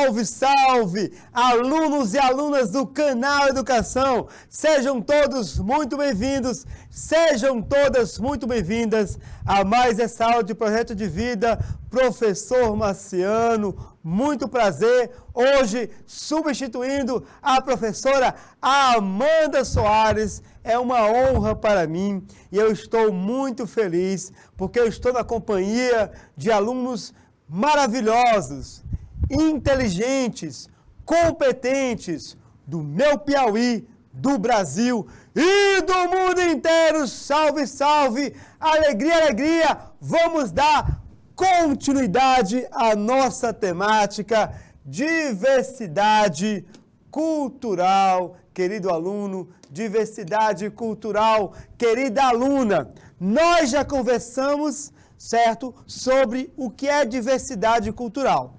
Salve, salve, alunos e alunas do canal Educação, sejam todos muito bem-vindos, sejam todas muito bem-vindas a mais essa aula de Projeto de Vida, Professor Marciano, muito prazer, hoje substituindo a professora Amanda Soares, é uma honra para mim e eu estou muito feliz porque eu estou na companhia de alunos maravilhosos, inteligentes, competentes do meu Piauí, do Brasil e do mundo inteiro. Salve, salve, alegria, alegria. Vamos dar continuidade à nossa temática diversidade cultural, querido aluno, diversidade cultural, querida aluna. Nós já conversamos, certo, sobre o que é diversidade cultural.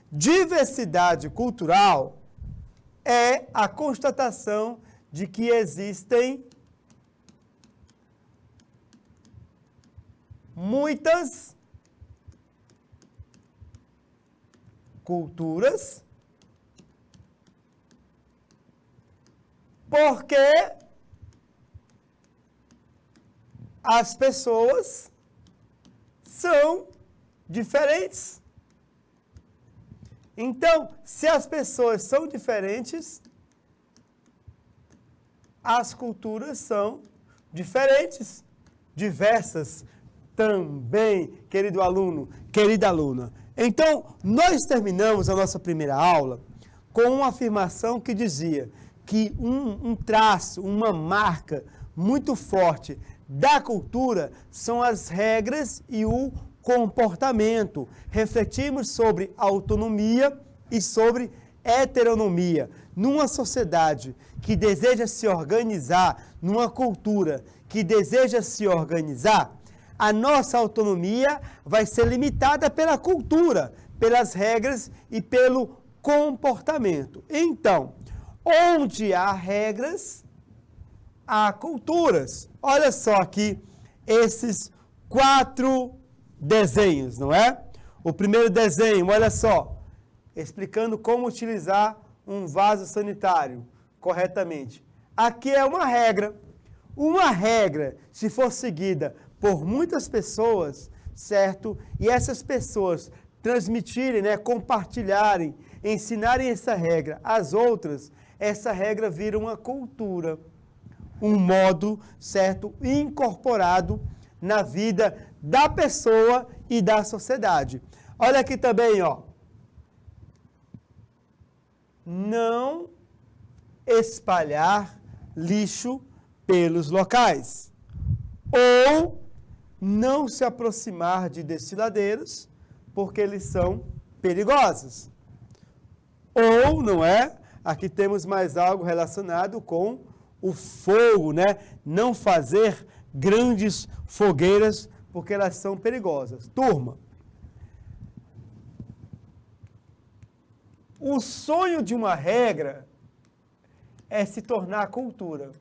Diversidade cultural é a constatação de que existem muitas culturas, porque as pessoas são diferentes. Então, se as pessoas são diferentes, as culturas são diferentes, diversas também, querido aluno, querida aluna. Então, nós terminamos a nossa primeira aula com uma afirmação que dizia que um traço, uma marca muito forte da cultura são as regras e o comportamento. Refletimos sobre autonomia e sobre heteronomia. Numa sociedade que deseja se organizar, numa cultura que deseja se organizar, a nossa autonomia vai ser limitada pela cultura, pelas regras e pelo comportamento. Então, onde há regras, há culturas. Olha só aqui esses 4 desenhos, não é? O primeiro desenho, olha só, explicando como utilizar um vaso sanitário corretamente. Aqui é uma regra. Uma regra, se for seguida por muitas pessoas, certo? E essas pessoas transmitirem, né, compartilharem, ensinarem essa regra às outras, essa regra vira uma cultura, um modo, certo, incorporado na vida da pessoa e da sociedade. Olha aqui também, ó. Não espalhar lixo pelos locais. Ou não se aproximar de desfiladeiros, porque eles são perigosos. Ou, não é? Aqui temos mais algo relacionado com o fogo, né? Não fazer grandes fogueiras, porque elas são perigosas. Turma, o sonho de uma regra é se tornar cultura.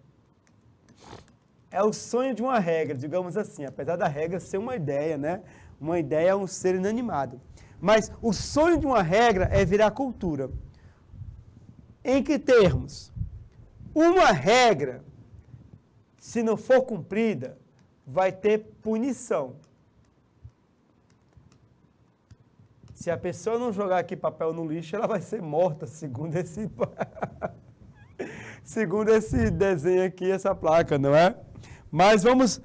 É o sonho de uma regra, digamos assim, apesar da regra ser uma ideia, né? Uma ideia é um ser inanimado. Mas o sonho de uma regra é virar cultura. Em que termos? Uma regra, se não for cumprida, vai ter punição. Se a pessoa não jogar aqui papel no lixo, ela vai ser morta, segundo esse desenho aqui, essa placa, não é? Mas vamos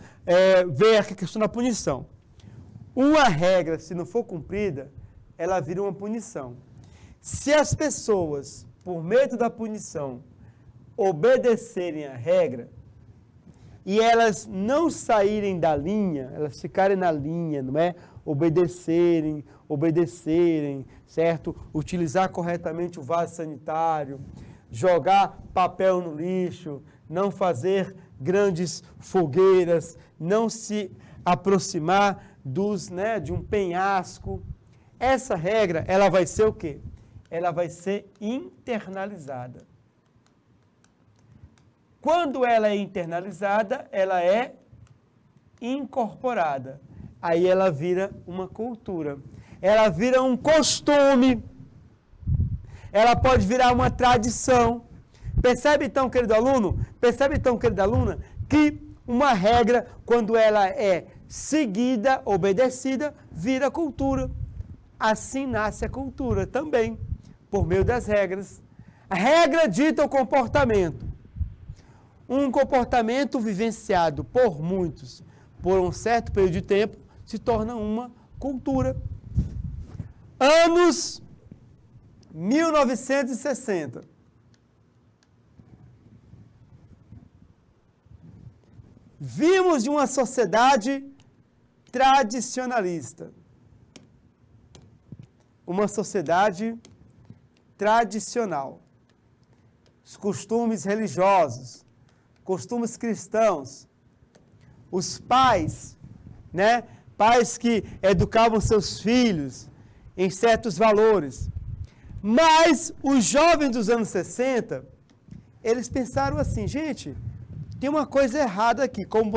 ver aqui a questão da punição. Uma regra, se não for cumprida, ela vira uma punição. Se as pessoas, por medo da punição, obedecerem a regra e elas não saírem da linha, elas ficarem na linha, não é? Obedecerem, certo? Utilizar corretamente o vaso sanitário, jogar papel no lixo, não fazer grandes fogueiras, não se aproximar de um penhasco. Essa regra, ela vai ser o quê? Ela vai ser internalizada. Quando ela é internalizada, ela é incorporada. Aí ela vira uma cultura. Ela vira um costume. ela pode virar uma tradição. Percebe então, querido aluno? Percebe então, querida aluna, que uma regra, quando ela é seguida, obedecida, vira cultura. Assim nasce a cultura também, por meio das regras. A regra dita o comportamento. Um comportamento vivenciado por muitos, por um certo período de tempo, se torna uma cultura. Anos 1960. Vimos de uma sociedade tradicionalista. Uma sociedade tradicional. Os costumes religiosos, costumes cristãos. Os pais, né? Pais que educavam seus filhos em certos valores. Mas os jovens dos anos 60, eles pensaram assim, gente, tem uma coisa errada aqui, como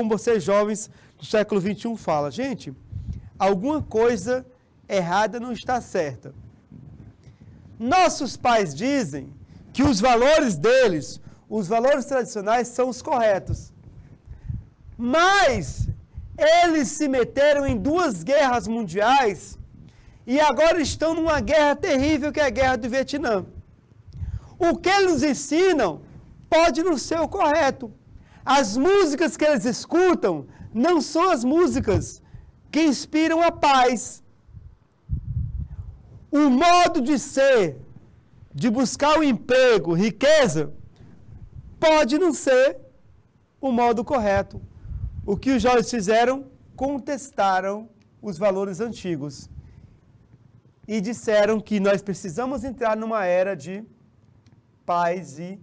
vocês jovens do século XXI falam. Gente, alguma coisa errada não está certa. Nossos pais dizem que os valores deles, os valores tradicionais, são os corretos. Mas eles se meteram em 2 guerras mundiais e agora estão numa guerra terrível, que é a guerra do Vietnã. O que eles nos ensinam pode não ser o correto. As músicas que eles escutam não são as músicas que inspiram a paz. O modo de ser, de buscar o emprego, riqueza, pode não ser o modo correto. O que os jovens fizeram? Contestaram os valores antigos e disseram que nós precisamos entrar numa era de paz e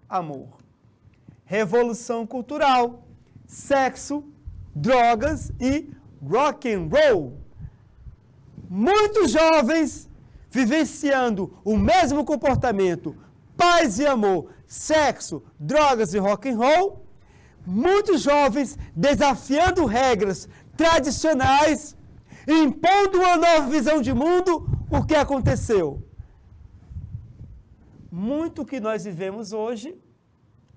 amor. Revolução cultural, sexo, drogas e rock and roll. Muitos jovens vivenciando o mesmo comportamento, paz e amor, sexo, drogas e rock and roll. Muitos jovens desafiando regras tradicionais, impondo uma nova visão de mundo. O que aconteceu? Muito que nós vivemos hoje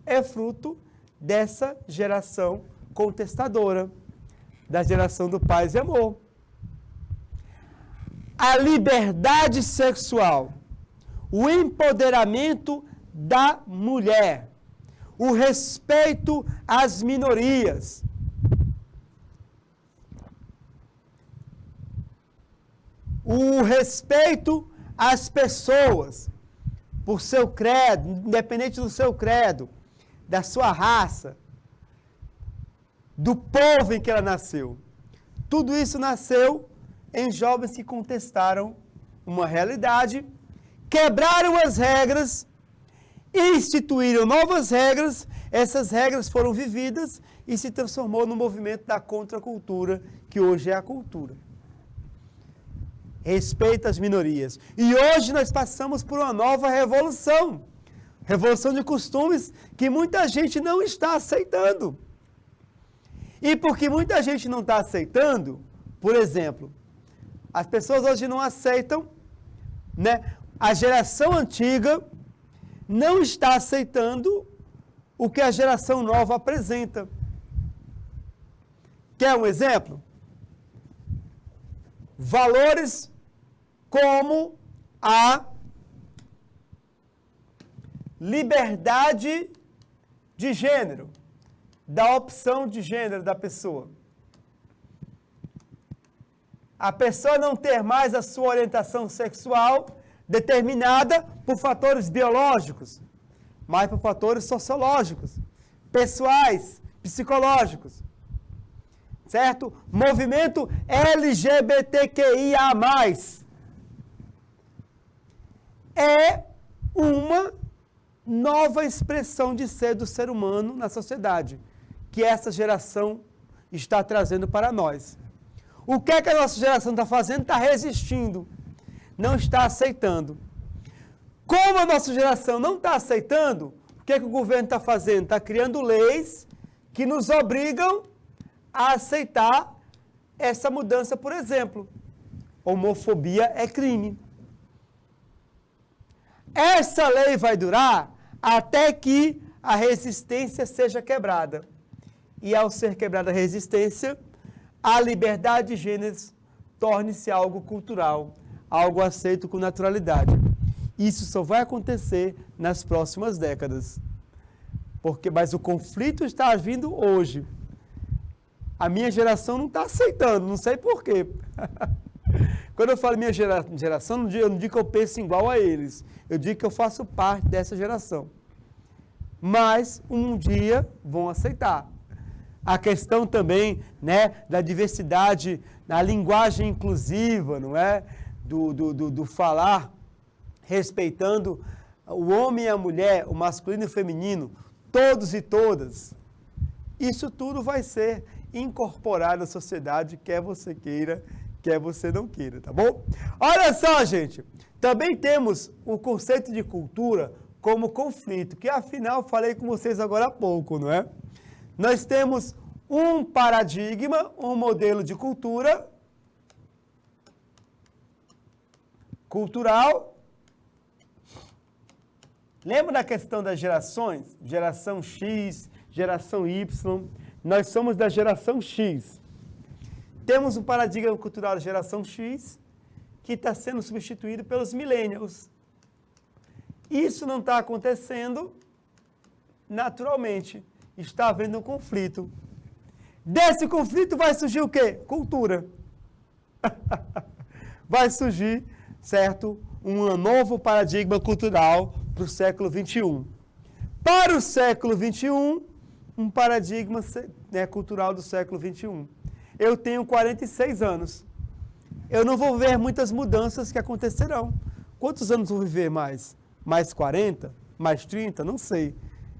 é fruto dessa geração contestadora, da geração do paz e amor. A liberdade sexual, o empoderamento da mulher, o respeito às minorias, o respeito às pessoas por seu credo, independente do seu credo, da sua raça, do povo em que ela nasceu. Tudo isso nasceu em jovens que contestaram uma realidade, quebraram as regras, instituíram novas regras, essas regras foram vividas e se transformou no movimento da contracultura, que hoje é a cultura. Respeito às minorias. E hoje nós passamos por uma nova revolução. Revolução de costumes que muita gente não está aceitando. E porque muita gente não está aceitando, por exemplo, as pessoas hoje não aceitam, né? A geração antiga não está aceitando o que a geração nova apresenta. Quer um exemplo? Valores como a liberdade de gênero, da opção de gênero da pessoa. A pessoa não ter mais a sua orientação sexual determinada por fatores biológicos, mas por fatores sociológicos, pessoais, psicológicos. Certo? Movimento LGBTQIA+. É uma nova expressão de ser do ser humano na sociedade, que essa geração está trazendo para nós. O que é que a nossa geração está fazendo? Está resistindo, não está aceitando. Como a nossa geração não está aceitando, o que é que o governo está fazendo? Está criando leis que nos obrigam a aceitar essa mudança. Por exemplo, homofobia é crime. Essa lei vai durar até que a resistência seja quebrada. E ao ser quebrada a resistência, a liberdade de gêneros torne-se algo cultural, algo aceito com naturalidade. Isso só vai acontecer nas próximas décadas. Mas o conflito está vindo hoje. A minha geração não está aceitando, não sei por quê. Quando eu falo minha geração, eu não digo que eu penso igual a eles. Eu digo que eu faço parte dessa geração. Mas um dia vão aceitar. A questão também, né, da diversidade, da linguagem inclusiva, não é? Do falar, respeitando o homem e a mulher, o masculino e o feminino, todos e todas. Isso tudo vai ser incorporado à sociedade, quer você queira, quer você não queira, tá bom? Olha só, gente, também temos o conceito de cultura como conflito, que afinal falei com vocês agora há pouco, não é? Nós temos um paradigma, um modelo de cultural. Lembra da questão das gerações? Geração X, geração Y. Nós somos da geração X. Temos um paradigma cultural da geração X que está sendo substituído pelos millennials. Isso não está acontecendo naturalmente. Está havendo um conflito. Desse conflito vai surgir o quê? Cultura. Vai surgir, certo, um novo paradigma cultural para o século XXI. Para o século XXI, um paradigma, né, cultural do século XXI. Eu tenho 46 anos. Eu não vou ver muitas mudanças que acontecerão. Quantos anos vou viver mais? Mais 40? Mais 30? Não sei.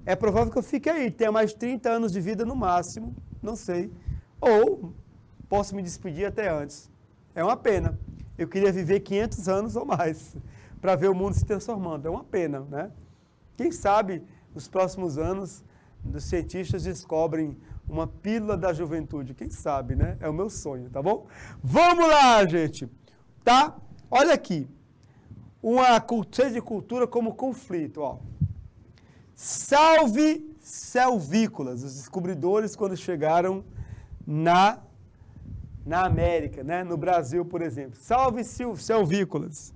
É provável que eu fique aí, tenha mais 30 anos de vida no máximo, não sei. Ou posso me despedir até antes. É uma pena. Eu queria viver 500 anos ou mais para ver o mundo se transformando. É uma pena, né? Quem sabe, nos próximos anos, os cientistas descobrem uma pílula da juventude. Quem sabe, né? É o meu sonho, tá bom? Vamos lá, gente. Tá? Olha aqui. Uma cultura de cultura como conflito, ó. Salve selvícolas, os descobridores quando chegaram na América, né? No Brasil, por exemplo. Salve selvícolas.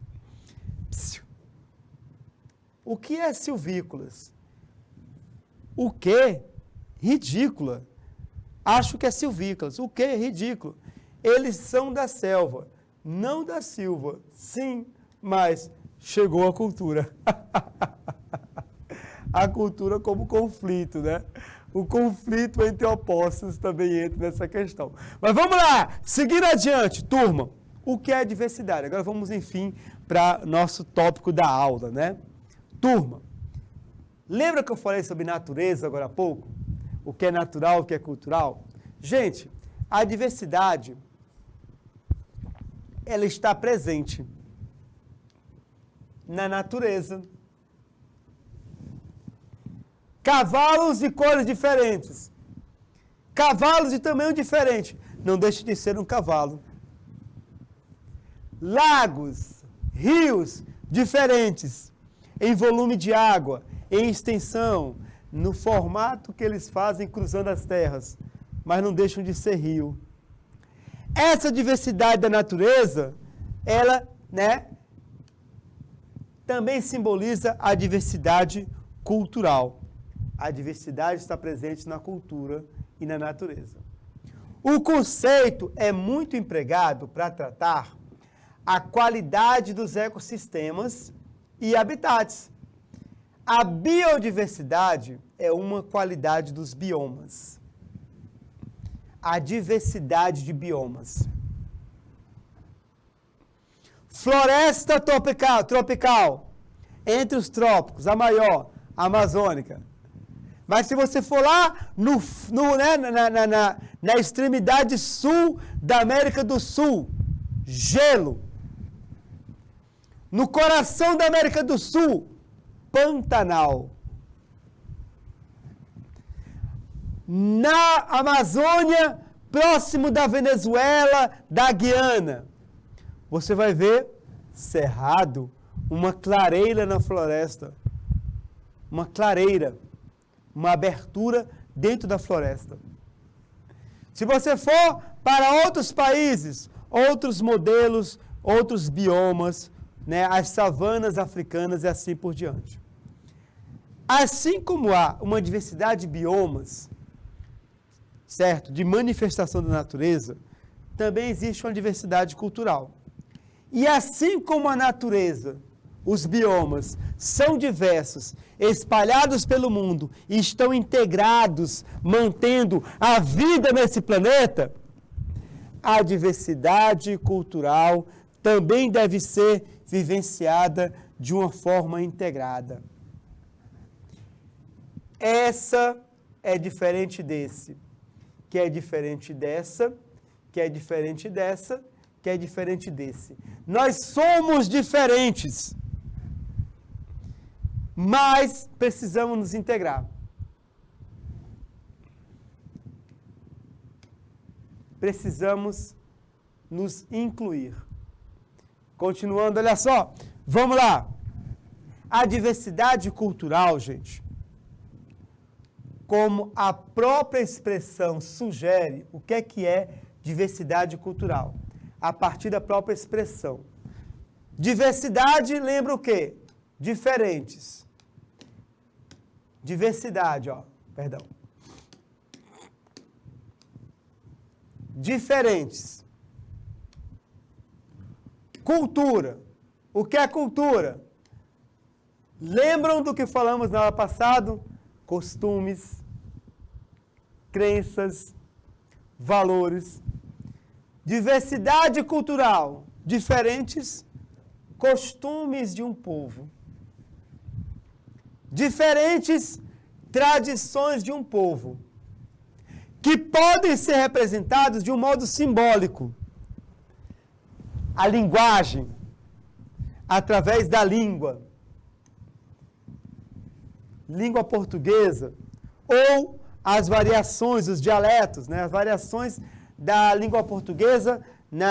O que é silvícolas? O que? Ridícula. Acho que é silvícolas. O que? Ridículo. Eles são da selva, não da silva. Sim, mas chegou a cultura. A cultura como conflito, né? O conflito entre opostos também entra nessa questão. Mas vamos lá, seguindo adiante, turma. O que é diversidade? Agora vamos, enfim, para nosso tópico da aula, né? Turma, lembra que eu falei sobre natureza agora há pouco? O que é natural, o que é cultural? Gente, a diversidade, ela está presente na natureza. Cavalos de cores diferentes. Cavalos de tamanho diferente. Não deixe de ser um cavalo. Lagos, rios diferentes. Em volume de água, em extensão, no formato que eles fazem cruzando as terras. Mas não deixam de ser rio. Essa diversidade da natureza, ela, né, também simboliza a diversidade cultural. A diversidade está presente na cultura e na natureza. O conceito é muito empregado para tratar a qualidade dos ecossistemas e habitats. A biodiversidade é uma qualidade dos biomas. A diversidade de biomas. Floresta tropical, entre os trópicos, a maior, a amazônica. Mas se você for lá na extremidade sul da América do Sul, gelo. No coração da América do Sul, Pantanal. Na Amazônia, próximo da Venezuela, da Guiana, você vai ver cerrado, uma clareira na floresta. Uma clareira, uma abertura dentro da floresta. Se você for para outros países, outros modelos, outros biomas, né, as savanas africanas e assim por diante. Assim como há uma diversidade de biomas, certo, de manifestação da natureza, também existe uma diversidade cultural. E assim como a natureza, os biomas são diversos, espalhados pelo mundo e estão integrados, mantendo a vida nesse planeta, a diversidade cultural também deve ser vivenciada de uma forma integrada. Essa é diferente desse, que é diferente dessa, que é diferente dessa, que é diferente desse. Nós somos diferentes, mas precisamos nos integrar. Precisamos nos incluir. Continuando, olha só, vamos lá. A diversidade cultural, gente, como a própria expressão sugere, o que é diversidade cultural? A partir da própria expressão. Diversidade lembra o quê? Diferentes. Diversidade, perdão. Diferentes. Cultura. O que é cultura? Lembram do que falamos na aula passada? Costumes, crenças, valores. Diversidade cultural. Diferentes costumes de um povo. Diferentes tradições de um povo, que podem ser representados de um modo simbólico. A linguagem, através da língua portuguesa, ou as variações, os dialetos, né? As variações da língua portuguesa,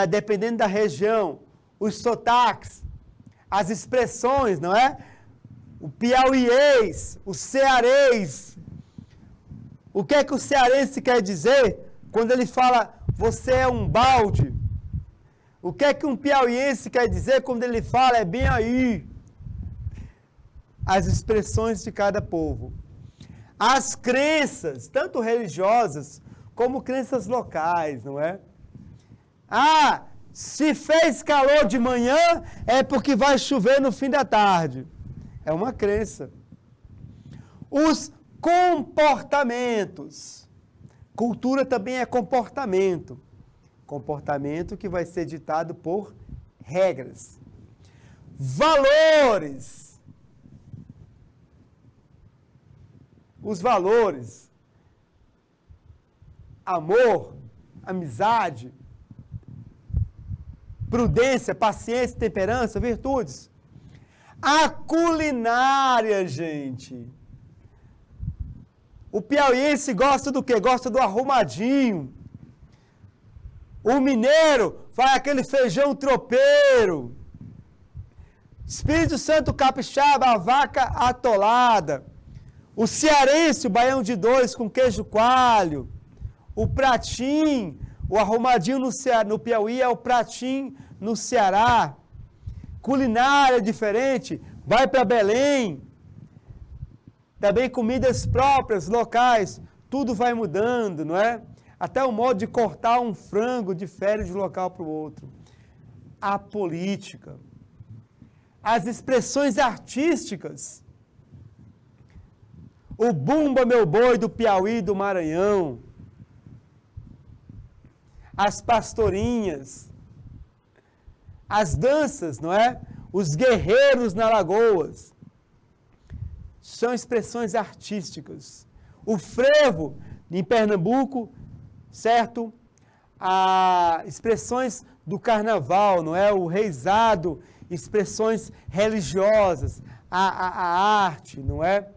dependendo da região, os sotaques, as expressões, não é? O piauiês, o cearês. O que é que o cearense quer dizer quando ele fala, você é um balde? O que é que um piauiense quer dizer quando ele fala, é bem aí? As expressões de cada povo. As crenças, tanto religiosas como crenças locais, não é? Ah, se fez calor de manhã, é porque vai chover no fim da tarde. É uma crença. Os comportamentos. Cultura também é comportamento. Comportamento que vai ser ditado por regras. Valores. Os valores. Amor, amizade, prudência, paciência, temperança, virtudes. A culinária, gente. O piauiense gosta do quê? Gosta do arrumadinho. O mineiro faz aquele feijão tropeiro. Espírito Santo capixaba, a vaca atolada. O cearense, o baião de dois com queijo coalho. O pratim, o arrumadinho no Piauí é o pratim no Ceará. Culinária diferente, vai para Belém. Também comidas próprias, locais, tudo vai mudando, não é? Até o modo de cortar um frango difere de um local para o outro. A política. As expressões artísticas. O bumba meu boi do Piauí e do Maranhão. As pastorinhas. As danças, não é? Os guerreiros na Lagoas. São expressões artísticas. O frevo, em Pernambuco, certo? Expressões do carnaval, não é? O reizado, expressões religiosas, a arte, não é?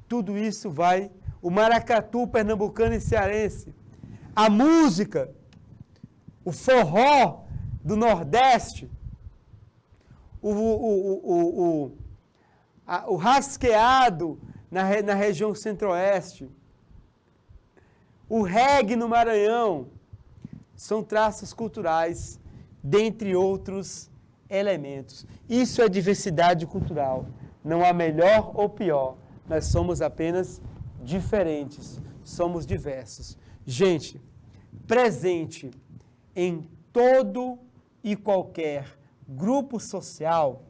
Tudo isso vai. O maracatu pernambucano e cearense. A música, o forró do Nordeste. o rasqueado na região centro-oeste, o reggae no Maranhão, são traços culturais, dentre outros elementos. Isso é diversidade cultural. Não há melhor ou pior. Nós somos apenas diferentes. Somos diversos. Gente, presente em todo e qualquer grupo social,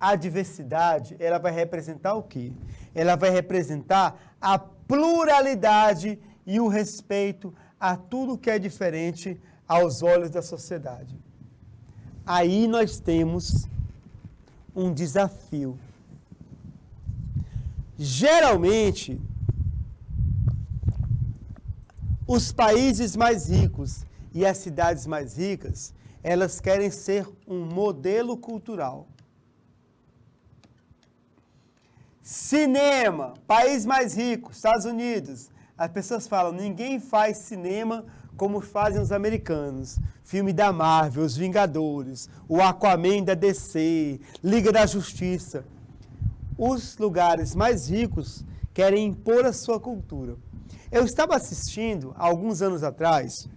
a diversidade, ela vai representar o quê? Ela vai representar a pluralidade e o respeito a tudo que é diferente aos olhos da sociedade. Aí nós temos um desafio. Geralmente, os países mais ricos e as cidades mais ricas, elas querem ser um modelo cultural. Cinema, país mais rico, Estados Unidos. As pessoas falam, ninguém faz cinema como fazem os americanos. Filme da Marvel, Os Vingadores, o Aquaman da DC, Liga da Justiça. Os lugares mais ricos querem impor a sua cultura. Eu estava assistindo, há alguns anos atrás,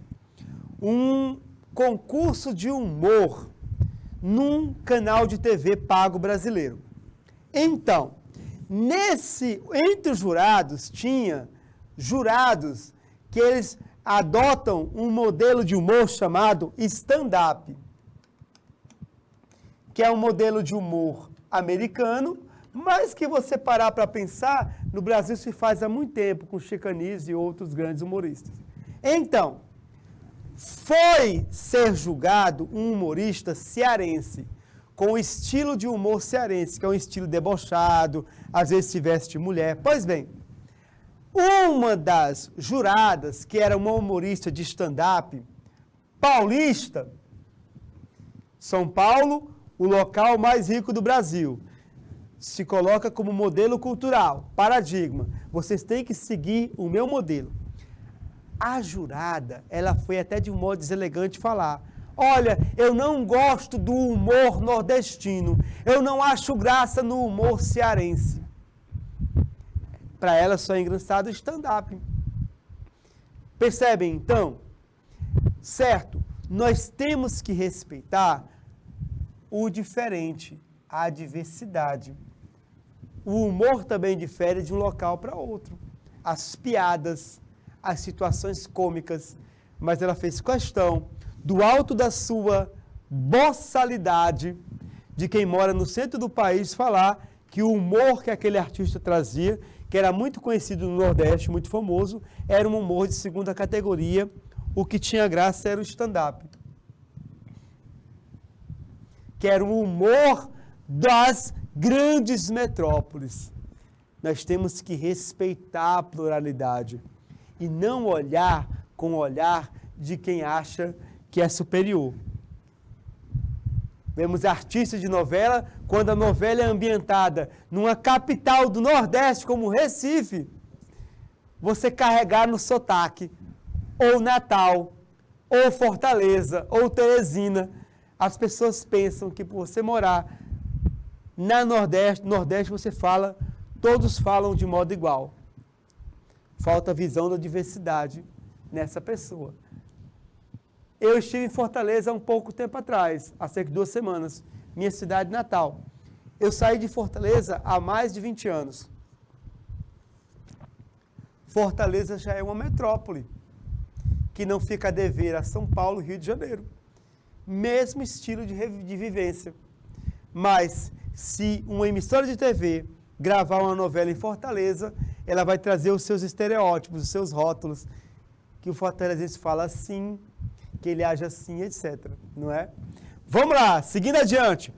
um concurso de humor num canal de TV pago brasileiro. Então, entre os jurados, tinha jurados que eles adotam um modelo de humor chamado stand-up, que é um modelo de humor americano, mas que você parar para pensar, no Brasil se faz há muito tempo, com Chicanis e outros grandes humoristas. Então, foi ser julgado um humorista cearense, com o estilo de humor cearense, que é um estilo debochado, às vezes se veste de mulher. Pois bem, uma das juradas, que era uma humorista de stand-up, paulista, São Paulo, o local mais rico do Brasil, se coloca como modelo cultural, paradigma. Vocês têm que seguir o meu modelo. A jurada, ela foi até de um modo deselegante falar, olha, eu não gosto do humor nordestino, eu não acho graça no humor cearense. Para ela só é engraçado o stand-up. Percebem, então? Certo, nós temos que respeitar o diferente, a diversidade. O humor também difere de um local para outro. As piadas, as situações cômicas, mas ela fez questão, do alto da sua boçalidade, de quem mora no centro do país, falar que o humor que aquele artista trazia, que era muito conhecido no Nordeste, muito famoso, era um humor de segunda categoria, o que tinha graça era o stand-up. Que era o humor das grandes metrópoles. Nós temos que respeitar a pluralidade e não olhar com o olhar de quem acha que é superior. Vemos artistas de novela, quando a novela é ambientada numa capital do Nordeste, como Recife, você carregar no sotaque, ou Natal, ou Fortaleza, ou Teresina, as pessoas pensam que por você morar no Nordeste você fala, todos falam de modo igual. Falta visão da diversidade nessa pessoa. Eu estive em Fortaleza há um pouco tempo atrás, há cerca de 2 semanas, minha cidade natal. Eu saí de Fortaleza há mais de 20 anos. Fortaleza já é uma metrópole, que não fica a dever a São Paulo e Rio de Janeiro. Mesmo estilo de vivência. Mas, se uma emissora de TV gravar uma novela em Fortaleza, ela vai trazer os seus estereótipos, os seus rótulos, que o fortalezense fala assim, que ele age assim, etc. Não é? Vamos lá, seguindo adiante.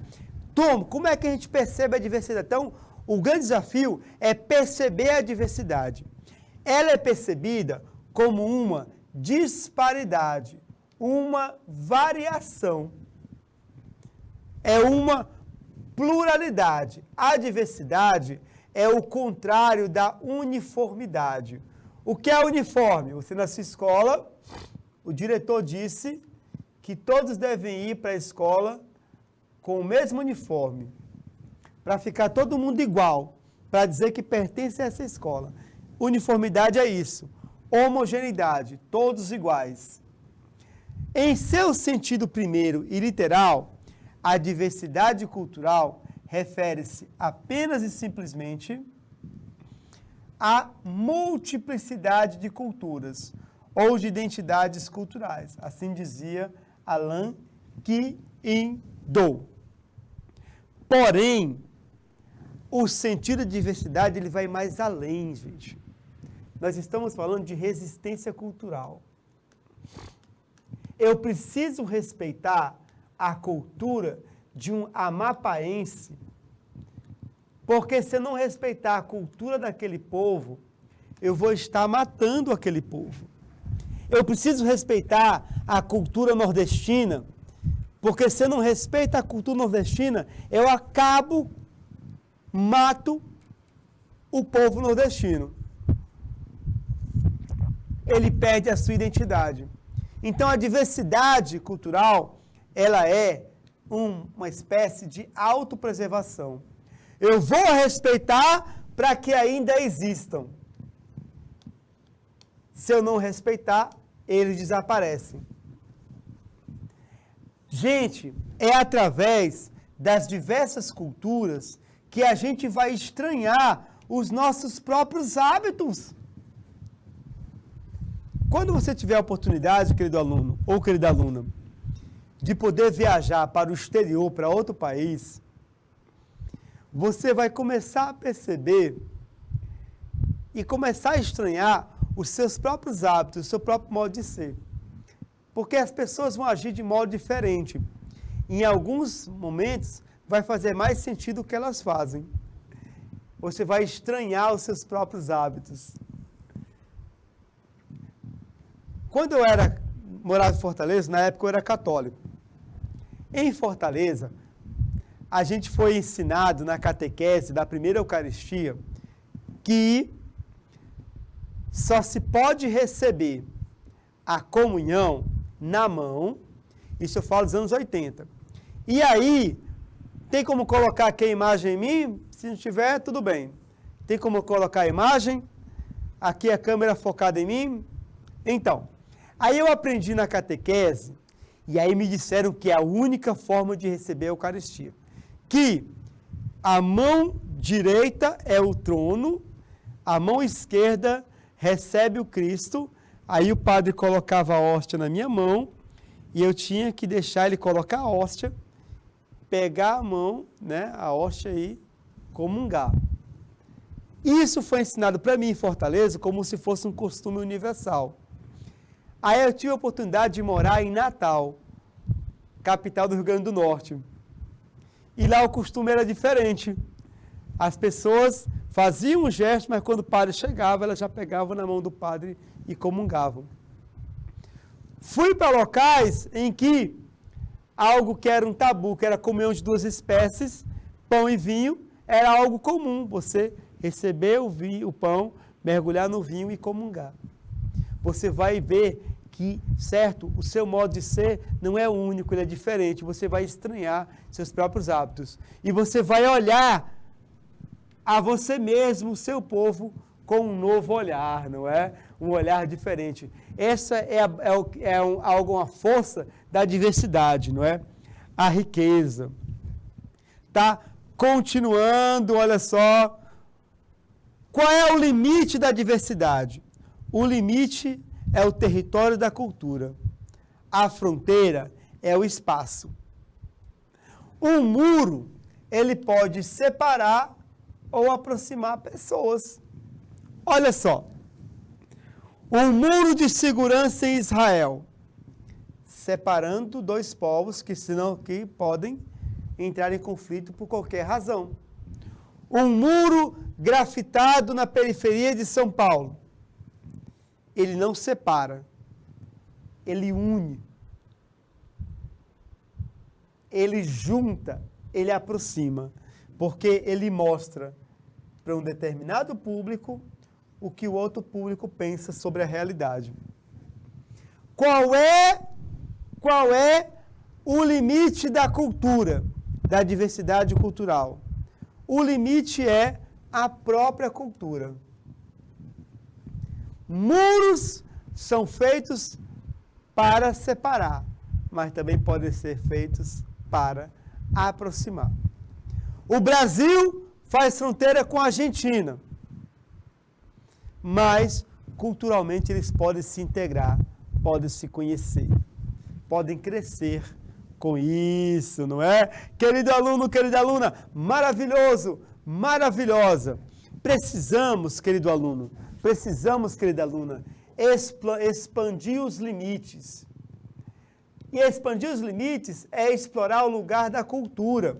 Tom, como é que a gente percebe a diversidade? Então, o grande desafio é perceber a diversidade. Ela é percebida como uma disparidade, uma variação. É uma pluralidade. A diversidade é o contrário da uniformidade. O que é uniforme? Você na sua escola, o diretor disse que todos devem ir para a escola com o mesmo uniforme, para ficar todo mundo igual, para dizer que pertence a essa escola. Uniformidade é isso. Homogeneidade, todos iguais. Em seu sentido primeiro e literal, a diversidade cultural refere-se apenas e simplesmente à multiplicidade de culturas ou de identidades culturais. Assim dizia Alain Guindou. Porém, o sentido de diversidade ele vai mais além, gente. Nós estamos falando de resistência cultural. Eu preciso respeitar a cultura de um amapaense, porque se eu não respeitar a cultura daquele povo, eu vou estar matando aquele povo. Eu preciso respeitar a cultura nordestina, porque se eu não respeito a cultura nordestina, eu mato o povo nordestino. Ele perde a sua identidade. Então, a diversidade cultural, ela é uma espécie de autopreservação. Eu vou respeitar para que ainda existam. Se eu não respeitar, eles desaparecem. Gente, é através das diversas culturas que a gente vai estranhar os nossos próprios hábitos. Quando você tiver a oportunidade, querido aluno ou querida aluna, de poder viajar para o exterior, para outro país, você vai começar a perceber e começar a estranhar os seus próprios hábitos, o seu próprio modo de ser. Porque as pessoas vão agir de modo diferente. Em alguns momentos, vai fazer mais sentido o que elas fazem. Você vai estranhar os seus próprios hábitos. Quando eu morava em Fortaleza, na época eu era católico. Em Fortaleza, a gente foi ensinado na catequese da primeira Eucaristia que só se pode receber a comunhão na mão, isso eu falo dos anos 80. E aí, tem como colocar aqui a imagem em mim? Se não tiver, tudo bem. Tem como colocar a imagem? Aqui a câmera focada em mim? Então, aí eu aprendi na catequese, e aí me disseram que é a única forma de receber a Eucaristia. Que a mão direita é o trono, a mão esquerda recebe o Cristo, aí o padre colocava a hóstia na minha mão, e eu tinha que deixar ele colocar a hóstia, pegar a mão, né, a hóstia e comungar. Isso foi ensinado para mim em Fortaleza como se fosse um costume universal. Aí eu tive a oportunidade de morar em Natal, capital do Rio Grande do Norte. E lá o costume era diferente. As pessoas faziam um gesto, mas quando o padre chegava, elas já pegavam na mão do padre e comungavam. Fui para locais em que algo que era um tabu, que era a comunhão de duas espécies, pão e vinho, era algo comum. Você receber o pão, mergulhar no vinho e comungar. Você vai ver que, certo, o seu modo de ser não é único, ele é diferente. Você vai estranhar seus próprios hábitos. E você vai olhar a você mesmo, o seu povo, com um novo olhar, não é? Um olhar diferente. Essa é uma força da diversidade, não é? A riqueza. Tá? Continuando, olha só. Qual é o limite da diversidade? O limite é o território da cultura. A fronteira é o espaço. Um muro, ele pode separar ou aproximar pessoas. Olha só. Um muro de segurança em Israel, separando dois povos que podem entrar em conflito por qualquer razão. Um muro grafitado na periferia de São Paulo. Ele não separa, ele une, ele junta, ele aproxima, porque ele mostra para um determinado público o que o outro público pensa sobre a realidade. Qual é o limite da cultura? da diversidade cultural. O limite é a própria cultura. Muros são feitos para separar, mas também podem ser feitos para aproximar. O Brasil faz fronteira com a Argentina, mas culturalmente eles podem se integrar, podem se conhecer, podem crescer com isso, não é? Querido aluno, querida aluna, maravilhoso, maravilhosa. Precisamos, querido aluno, precisamos, querida aluna, expandir os limites. E expandir os limites é explorar o lugar da cultura.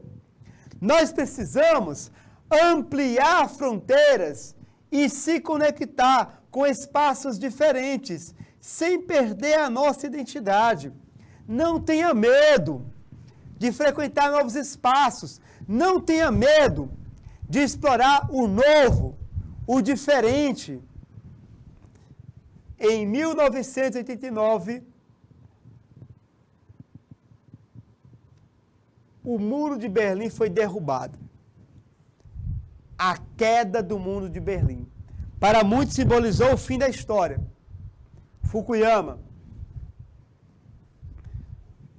Nós precisamos ampliar fronteiras e se conectar com espaços diferentes, sem perder a nossa identidade. Não tenha medo de frequentar novos espaços. Não tenha medo de explorar o novo, o diferente. Em 1989, o Muro de Berlim foi derrubado. A queda do Muro de Berlim. Para muitos simbolizou o fim da história. Fukuyama.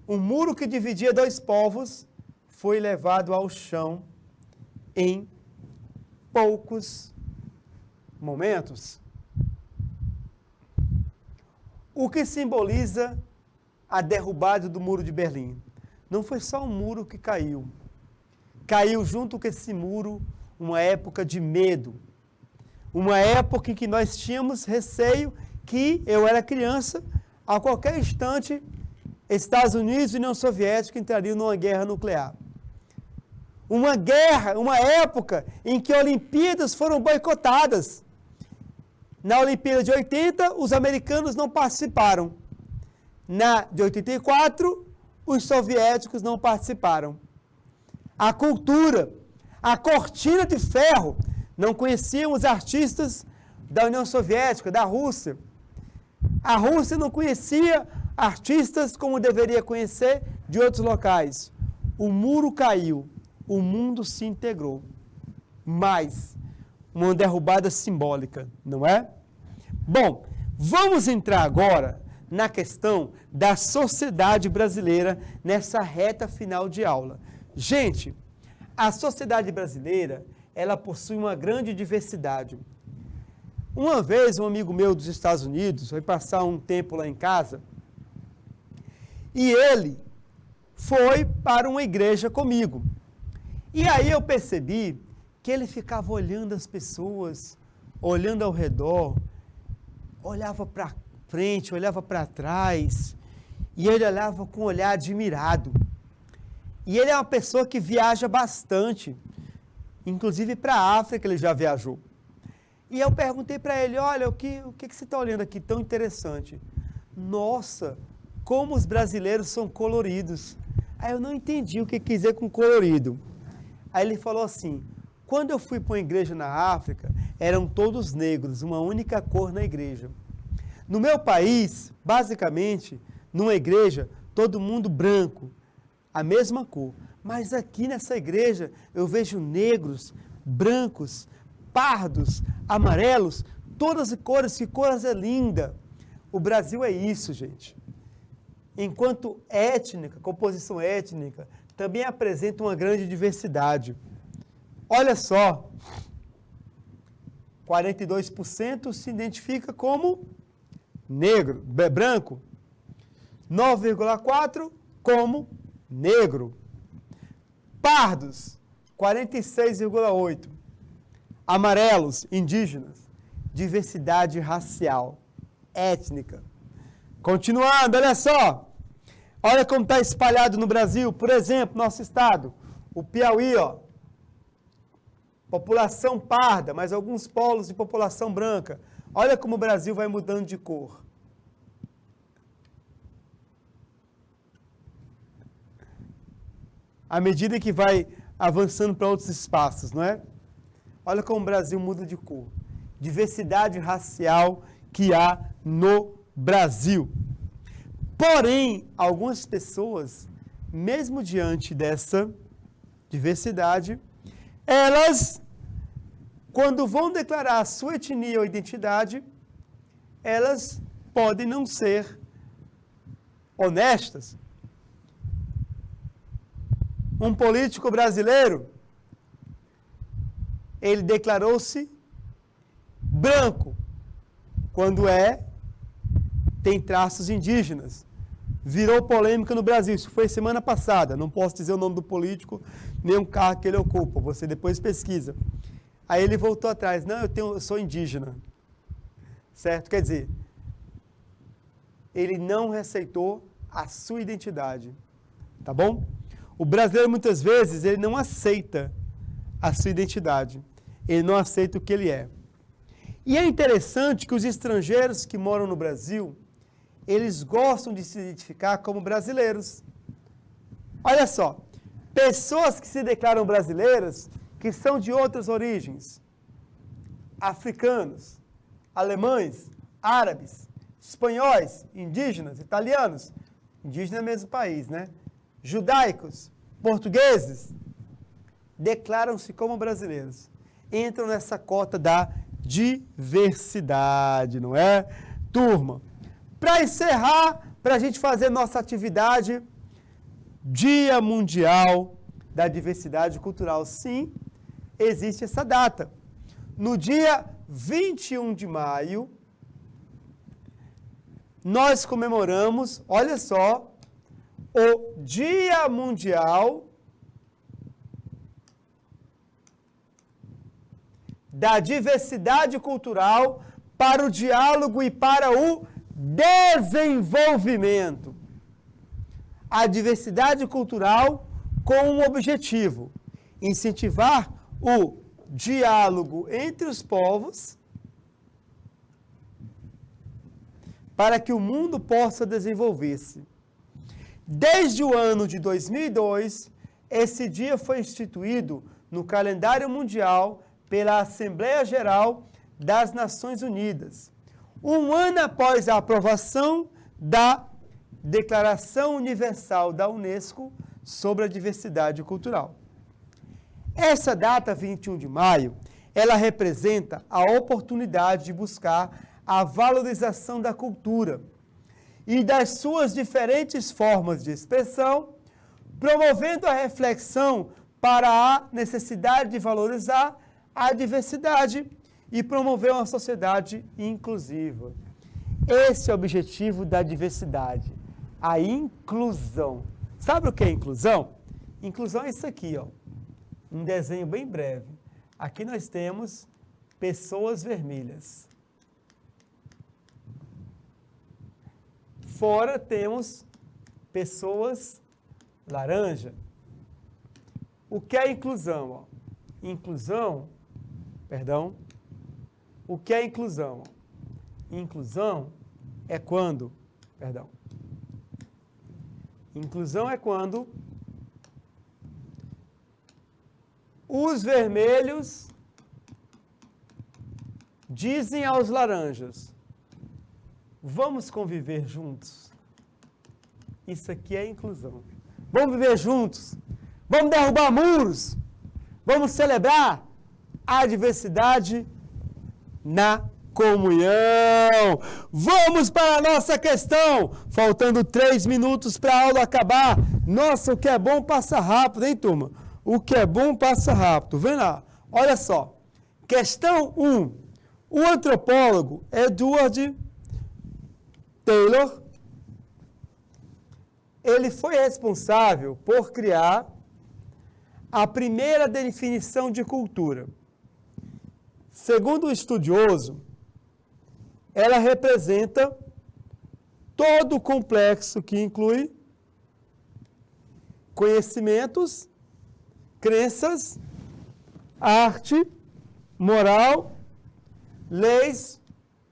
O muro que dividia dois povos foi levado ao chão em poucos momentos. O que simboliza a derrubada do Muro de Berlim? Não foi só um muro que caiu. Caiu junto com esse muro uma época de medo. Uma época em que nós tínhamos receio que eu era criança, a qualquer instante, Estados Unidos e União Soviética entrariam numa guerra nuclear. Uma guerra, uma época em que Olimpíadas foram boicotadas. Na Olimpíada de 80, os americanos não participaram. Na de 84, os soviéticos não participaram. A cultura, a cortina de ferro, não conheciam os artistas da União Soviética, da Rússia. A Rússia não conhecia artistas como deveria conhecer de outros locais. O muro caiu, o mundo se integrou. Mas uma derrubada simbólica, não é? Bom, vamos entrar agora na questão da sociedade brasileira nessa reta final de aula. Gente, a sociedade brasileira, ela possui uma grande diversidade. Uma vez, um amigo meu dos Estados Unidos foi passar um tempo lá em casa e ele foi para uma igreja comigo. E aí eu percebi que ele ficava olhando as pessoas, olhando ao redor, olhava para frente, olhava para trás, e ele olhava com um olhar admirado. E ele é uma pessoa que viaja bastante, inclusive para a África ele já viajou. E eu perguntei para ele, olha, o que você está olhando aqui tão interessante? Nossa, como os brasileiros são coloridos. Aí eu não entendi o que quis dizer com colorido. Aí ele falou assim, quando eu fui para uma igreja na África, eram todos negros, uma única cor na igreja. No meu país, basicamente, numa igreja, todo mundo branco, a mesma cor. Mas aqui nessa igreja, eu vejo negros, brancos, pardos, amarelos, todas as cores, que coisa linda. O Brasil é isso, gente. Enquanto étnica, composição étnica, também apresenta uma grande diversidade. Olha só, 42% se identifica como negro, branco, 9,4% como negro, pardos, 46,8%, amarelos, indígenas, diversidade racial, étnica. Continuando, olha só, olha como está espalhado no Brasil, por exemplo, nosso estado, o Piauí, ó, população parda, mas alguns polos de população branca. Olha como o Brasil vai mudando de cor. À medida que vai avançando para outros espaços, não é? Olha como o Brasil muda de cor. Diversidade racial que há no Brasil. Porém, algumas pessoas, mesmo diante dessa diversidade, elas, quando vão declarar a sua etnia ou identidade, elas podem não ser honestas. Um político brasileiro, ele declarou-se branco, quando tem traços indígenas. Virou polêmica no Brasil, isso foi semana passada, não posso dizer o nome do político, nem o cargo que ele ocupa, você depois pesquisa. Aí ele voltou atrás, não, eu sou indígena, certo? Quer dizer, ele não receitou a sua identidade, tá bom? O brasileiro, muitas vezes, ele não aceita a sua identidade, ele não aceita o que ele é. E é interessante que os estrangeiros que moram no Brasil, eles gostam de se identificar como brasileiros. Olha só, pessoas que se declaram brasileiras, que são de outras origens, africanos, alemães, árabes, espanhóis, indígenas, italianos, indígena é o mesmo país, né? Judaicos, portugueses, declaram-se como brasileiros. Entram nessa cota da diversidade, não é? Turma, para encerrar, para a gente fazer nossa atividade, Dia Mundial da Diversidade Cultural. Sim, existe essa data. No dia 21 de maio, nós comemoramos, olha só, o Dia Mundial da Diversidade Cultural para o diálogo e para o desenvolvimento. A diversidade cultural com um objetivo: incentivar o diálogo entre os povos para que o mundo possa desenvolver-se. Desde o ano de 2002, esse dia foi instituído no calendário mundial pela Assembleia Geral das Nações Unidas, um ano após a aprovação da Declaração Universal da Unesco sobre a Diversidade Cultural. Essa data, 21 de maio, ela representa a oportunidade de buscar a valorização da cultura e das suas diferentes formas de expressão, promovendo a reflexão para a necessidade de valorizar a diversidade e promover uma sociedade inclusiva. Esse é o objetivo da diversidade, a inclusão. Sabe o que é inclusão? Inclusão é isso aqui, ó. Um desenho bem breve. Aqui nós temos pessoas vermelhas. Fora temos pessoas laranja. O que é inclusão? Ó? O que é inclusão? Inclusão é quando, inclusão é quando os vermelhos dizem aos laranjas: vamos conviver juntos. Isso aqui é inclusão. Vamos viver juntos. Vamos derrubar muros. Vamos celebrar a diversidade na comunhão. Vamos para a nossa questão. Faltando 3 minutos para a aula acabar. Nossa, o que é bom passa rápido, hein, turma? O que é bom passa rápido. Vem lá. Olha só. Questão 1. O antropólogo Edward Taylor, ele foi responsável por criar a primeira definição de cultura. Segundo o estudioso, ela representa todo o complexo que inclui conhecimentos, crenças, arte, moral, leis,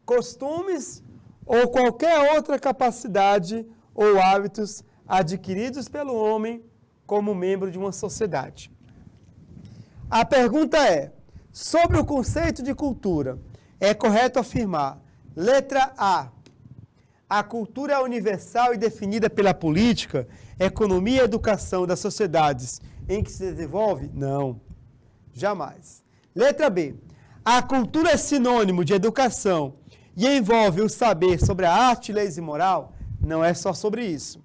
costumes ou qualquer outra capacidade ou hábitos adquiridos pelo homem como membro de uma sociedade. A pergunta é: sobre o conceito de cultura, é correto afirmar, letra A cultura é universal e definida pela política, economia e educação das sociedades em que se desenvolve? Não, jamais. Letra B. A cultura é sinônimo de educação e envolve o saber sobre a arte, leis e moral? Não é só sobre isso.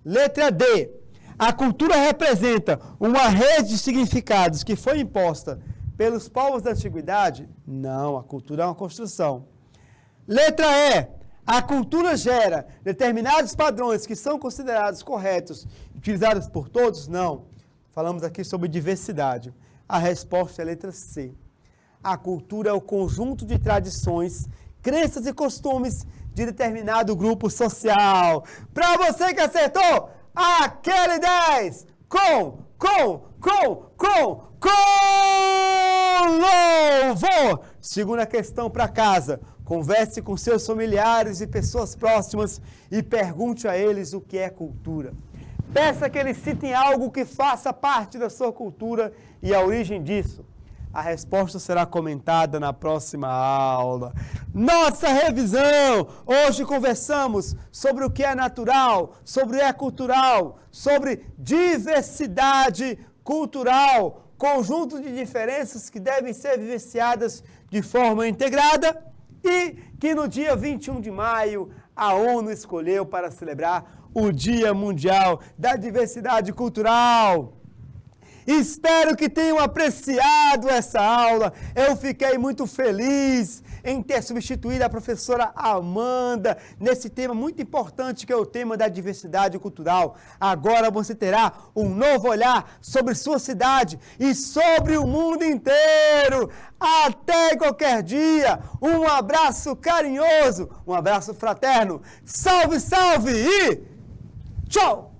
Letra D. A cultura representa uma rede de significados que foi imposta pelos povos da antiguidade? Não, a cultura é uma construção. Letra E. A cultura gera determinados padrões que são considerados corretos, utilizados por todos? Não. Falamos aqui sobre diversidade. A resposta é a letra C. A cultura é o conjunto de tradições, crenças e costumes de determinado grupo social. Para você que acertou, aquele 10 com louvor. Segunda questão para casa. Converse com seus familiares e pessoas próximas e pergunte a eles o que é cultura. Peça que eles citem algo que faça parte da sua cultura e a origem disso. A resposta será comentada na próxima aula. Nossa revisão! Hoje conversamos sobre o que é natural, sobre o que é cultural, sobre diversidade cultural, conjunto de diferenças que devem ser vivenciadas de forma integrada e que no dia 21 de maio a ONU escolheu para celebrar o Dia Mundial da Diversidade Cultural. Espero que tenham apreciado essa aula. Eu fiquei muito feliz em ter substituído a professora Amanda nesse tema muito importante que é o tema da diversidade cultural. Agora você terá um novo olhar sobre sua cidade e sobre o mundo inteiro. Até qualquer dia. Um abraço carinhoso, um abraço fraterno. Salve, salve e tchau!